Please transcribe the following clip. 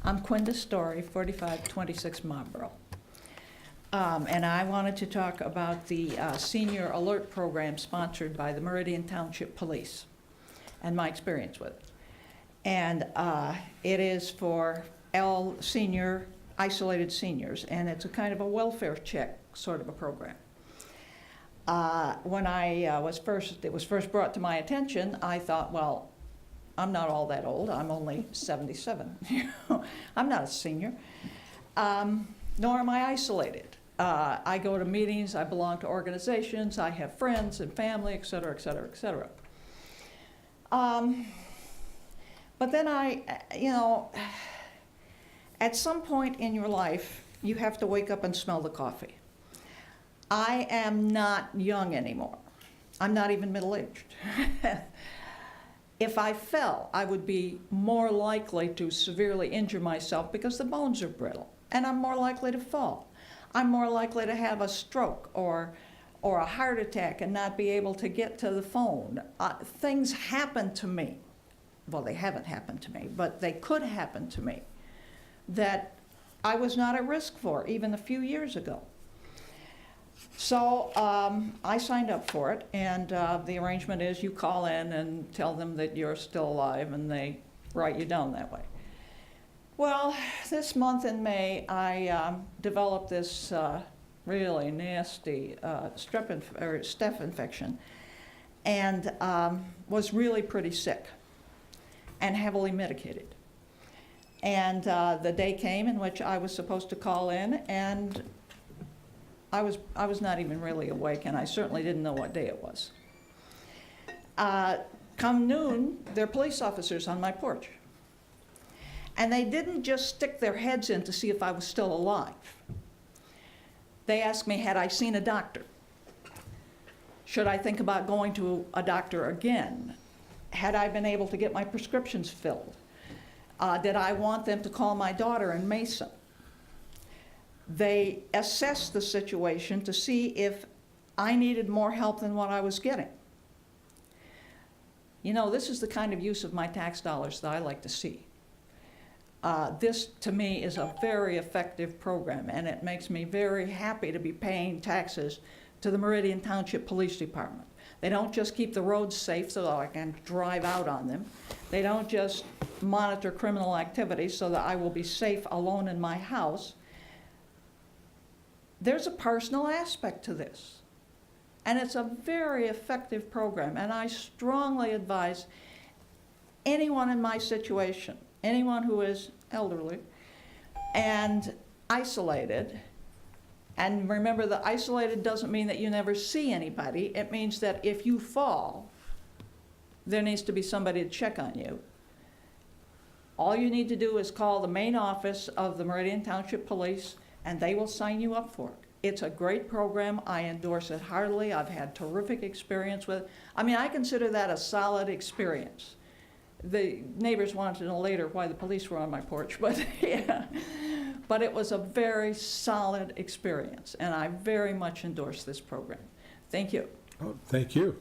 I'm Quinda Story, 4526 Marlboro. And I wanted to talk about the Senior Alert Program sponsored by the Meridian Township Police and my experience with it. And it is for senior, isolated seniors, and it's a kind of a welfare check sort of a program. When it was first brought to my attention, I thought, well, I'm not all that old. I'm only 77. I'm not a senior, nor am I isolated. I go to meetings, I belong to organizations, I have friends and family, et cetera, et cetera, et cetera. But then at some point in your life, you have to wake up and smell the coffee. I am not young anymore. I'm not even middle-aged. If I fell, I would be more likely to severely injure myself because the bones are brittle, and I'm more likely to fall. I'm more likely to have a stroke or a heart attack and not be able to get to the phone. Things happen to me. Well, they haven't happened to me, but they could happen to me that I was not at risk for even a few years ago. So I signed up for it, and the arrangement is you call in and tell them that you're still alive, and they write you down that way. Well, this month in May, I developed this really nasty staph infection, and was really pretty sick and heavily medicated. And the day came in which I was supposed to call in, and I was not even really awake, and I certainly didn't know what day it was. Come noon, there are police officers on my porch. And they didn't just stick their heads in to see if I was still alive. They asked me, had I seen a doctor? Should I think about going to a doctor again? Had I been able to get my prescriptions filled? Did I want them to call my daughter in Mason? They assessed the situation to see if I needed more help than what I was getting. You know, this is the kind of use of my tax dollars that I like to see. This, to me, is a very effective program, and it makes me very happy to be paying taxes to the Meridian Township Police Department. They don't just keep the roads safe so that I can drive out on them. They don't just monitor criminal activity so that I will be safe alone in my house. There's a personal aspect to this, and it's a very effective program, and I strongly advise anyone in my situation, anyone who is elderly and isolated, and remember that isolated doesn't mean that you never see anybody. It means that if you fall, there needs to be somebody to check on you. All you need to do is call the main office of the Meridian Township Police, and they will sign you up for it. It's a great program. I endorse it heartily. I've had terrific experience with it. I mean, I consider that a solid experience. The neighbors wanted to know later why the police were on my porch, but yeah. But it was a very solid experience, and I very much endorse this program. Thank you. Oh, thank you.